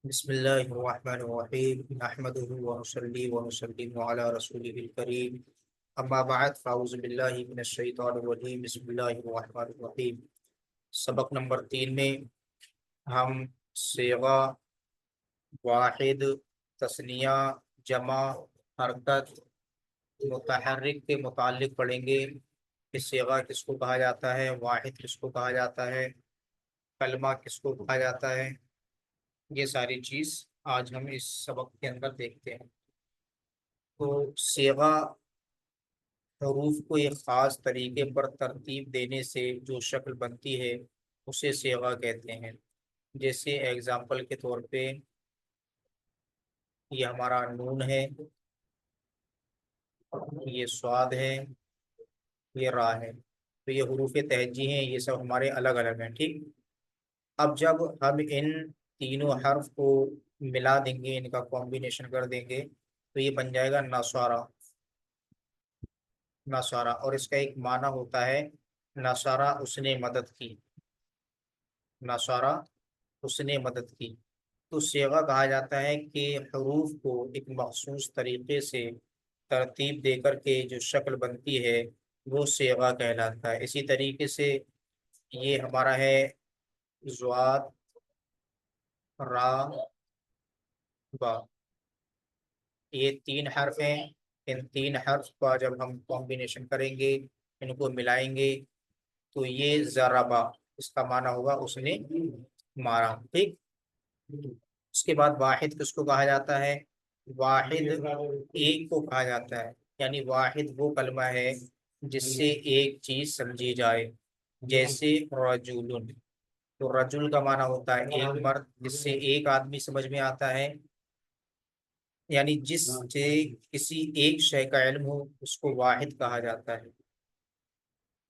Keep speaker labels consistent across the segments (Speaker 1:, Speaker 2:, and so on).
Speaker 1: बिस्मिल्लाहिर्रहमानिर्रहीम नहमदुहु व नुसल्ली व नुसल्लिमु अला रसूलिहिल करीम अम्मा बाद फ़अऊज़ु बिल्लाहि मिनश शैतानिर रजीम बिस्मिल्लाहिर्रहमानिर्रहीम। सबक नंबर 3 में हम सिगा, वाहिद, तस्निया, जमा, हरकत, मुतहर्रिक के मुतालिक पढ़ेंगे कि सिगा किसको कहा जाता है, वाहिद किसको कहा जाता है, कलमा किसको कहा जाता है। ये सारी चीज़ आज हम इस सबक के अंदर देखते हैं। तो सिगा हरूफ को एक ख़ास तरीके पर तरतीब देने से जो शक्ल बनती है उसे सिगा कहते हैं। जैसे एग्जाम्पल के तौर पे ये हमारा नून है, ये स्वाद है, ये रा है। तो ये हरूफ तहजी हैं, ये सब हमारे अलग अलग हैं। ठीक। अब जब हम इन तीनों हर्फ को मिला देंगे, इनका कॉम्बिनेशन कर देंगे तो ये बन जाएगा नसारा। नसारा, और इसका एक माना होता है नसारा उसने मदद की। नसारा उसने मदद की। तो सेगा कहा जाता है कि हरूफ को एक मखसूस तरीके से तरतीब दे करके जो शक्ल बनती है वो सेगा कहलाता है। इसी तरीके से ये हमारा है ज़्वाद, रा, बा। ये तीन हर्फ हैं। इन तीन हर्फ का जब हम कॉम्बिनेशन करेंगे, इनको मिलाएंगे तो ये ज़राबा, इसका माना होगा उसने मारा। ठीक। उसके बाद वाहिद किसको कहा जाता है? वाहिद एक को कहा जाता है, यानी वाहिद वो कलमा है जिससे एक चीज समझी जाए। जैसे रजुलुन, तो रजुल का माना होता है एक मर्द, जिससे एक आदमी समझ में आता है, यानी जिससे किसी एक शय का इल्म हो उसको वाहिद कहा जाता है।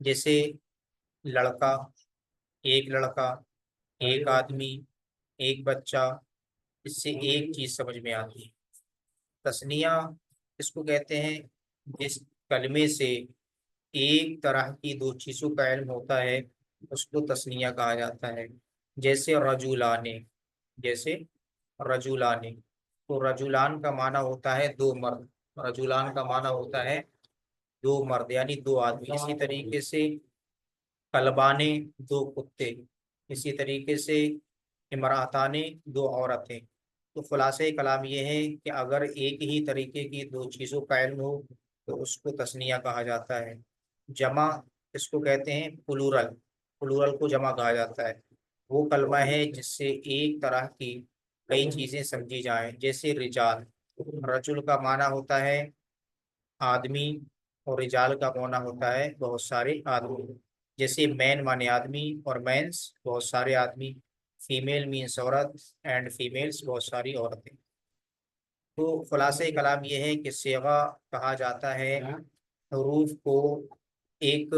Speaker 1: जैसे लड़का, एक लड़का, एक आदमी, एक बच्चा, इससे एक चीज समझ में आती है। तस्निया इसको कहते हैं जिस कलमे से एक तरह की दो चीजों का इल्म होता है उसको तस्निया कहा जाता है। जैसे रजुलाने, जैसे रजुलाने, तो रजुलान का माना होता है दो मर्द। रजुलान का माना होता है दो मर्द, यानी दो आदमी। इसी तरीके से कलबाने, दो कुत्ते। इसी तरीके से इमराताने, दो औरतें। तो खुलासे कलाम ये है कि अगर एक ही तरीके की दो चीज़ों का इल्म हो तो उसको तस्निया कहा जाता है। जमा इसको कहते हैं प्लूरल। प्लूरल को जमा कहा जाता है। वो कलमा है जिससे एक तरह की कई चीज़ें समझी जाएं। जैसे रिजाल, रजुल का माना होता है आदमी, और रिजाल का माना होता है बहुत सारे आदमी। जैसे मैन माने आदमी और मैंस बहुत सारे आदमी। फीमेल मीन्स औरत, एंड फीमेल्स बहुत सारी औरतें। तो खुलासे कलाम ये है कि सेगा कहा जाता है हरूफ को एक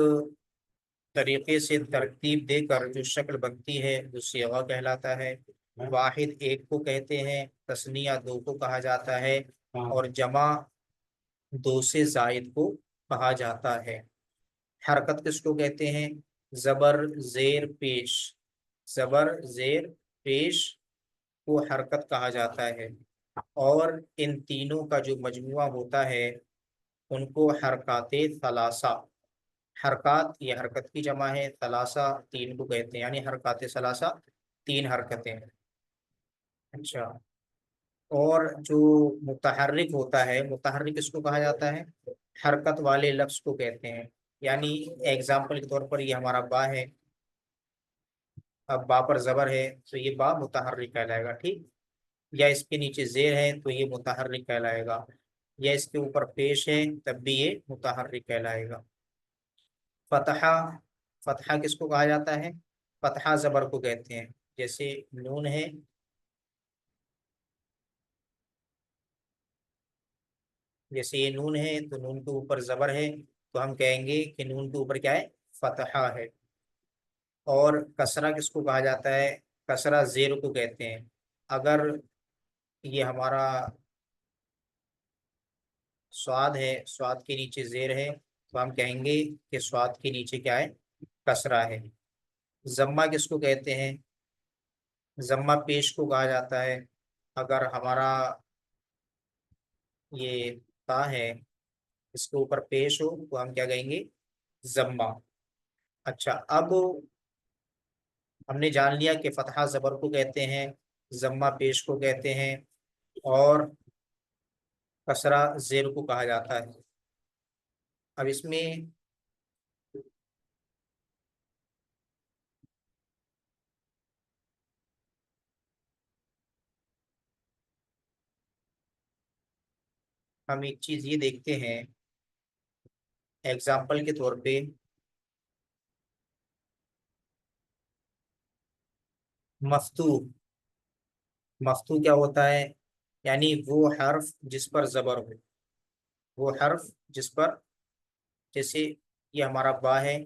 Speaker 1: तरीके से तरतीब देकर जो शक्ल बनती है वो सेगा कहलाता है। वाहिद एक को कहते हैं, तस्निया दो को कहा जाता है, और जमा दो से जायद को कहा जाता है। हरकत किसको कहते हैं? जबर जेर पेश। जबर जेर पेश को हरकत कहा जाता है। और इन तीनों का जो मजमुआ होता है उनको हरकाते सलासा। हरकात ये हरकत की जमा है, सलासा तीन को कहते हैं, यानी हरकाते सलासा तीन हरकतें हैं। अच्छा। और जो मुतहर्रिक होता है, मुतहर्रिक किसको कहा जाता है? हरकत वाले लफ्ज को कहते हैं। यानी एग्जाम्पल के तौर पर ये हमारा बा है। अब बा पर जबर है तो ये बा मुतहर्रिक कहलाएगा। ठीक। या इसके नीचे जेर है तो ये मुतहर्रिक कहलाएगा। या इसके ऊपर पेश है तब भी ये मुतहर्रिक कहलाएगा। फतहा, फतहा किसको कहा जाता है? फतहा जबर को कहते हैं। जैसे नून है, जैसे ये नून है तो नून के ऊपर जबर है तो हम कहेंगे कि नून के ऊपर क्या है? फतहा है। और कसरा किसको कहा जाता है? कसरा जेर को कहते हैं। अगर ये हमारा स्वाद है, स्वाद के नीचे जेर है तो हम कहेंगे कि स्वाद के नीचे क्या है? कसरा है। जम्मा किसको कहते हैं? जम्मा पेश को कहा जाता है। अगर हमारा ये ता है इसके ऊपर पेश हो तो हम क्या कहेंगे, जम्मा। अच्छा, अब हमने जान लिया कि फतहा जबर को कहते हैं, जम्मा पेश को कहते हैं, और कसरा जेर को कहा जाता है। अब इसमें हम एक चीज ये देखते हैं एग्जाम्पल के तौर पे, मफ्तू। मफ्तू क्या होता है? यानी वो हर्फ जिस पर जबर हो, वो हर्फ जिस पर, जैसे ये हमारा बा है,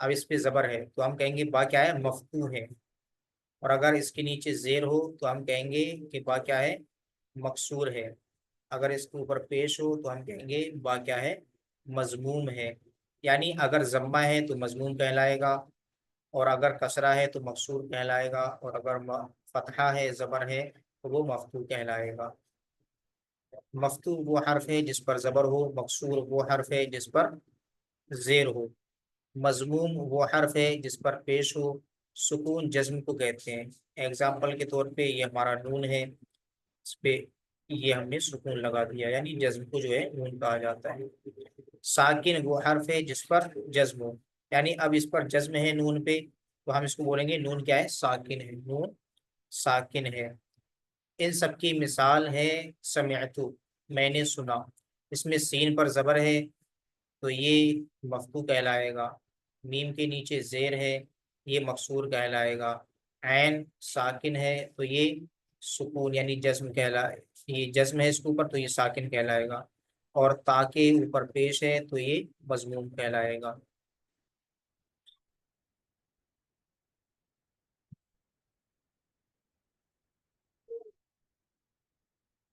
Speaker 1: अब इस पे जबर है तो हम कहेंगे बा क्या है, मफ्तू है। और अगर इसके नीचे जेर हो तो हम कहेंगे कि बा क्या है, मकसूर है। अगर इसके ऊपर पेश हो तो हम कहेंगे बा क्या है, मजमूम है। यानी अगर जम्मा है तो मजमूम कहलाएगा, और अगर कसरा है तो मकसूर कहलाएगा, और अगर फतहा है, जबर है, तो वो मफ्तू कहलाएगा। मफ्तू वो हर्फ है जिस पर जबर हो, मकसूर वो हर्फ है जिस पर जेर हो, मजमूम वो हर्फ है जिस पर पेश हो, सुकून जज्म को कहते हैं। एग्जाम्पल के तौर पे ये हमारा नून है, इस पे ये हमने सुकून लगा दिया, यानी जज्म को जो है नून कहा जाता है। साकिन वो हर्फ है जिस पर जज्म हो, यानी अब इस पर जज्म है नून पे, तो हम इसको बोलेंगे नून क्या है, साकिन है, नून साकिन है। इन सब की मिसाल है समिअतु, मैंने सुना। इसमें सीन पर जबर है तो ये मफ्तू कहलाएगा, मीम के नीचे जेर है, ये मकसूर कहलाएगा। ऐन साकिन है तो ये सुकून यानी जज्म कहलाए, ये जज्म है इसके ऊपर तो ये साकिन कहलाएगा। और ता के ऊपर पेश है तो ये मजमूम कहलाएगा।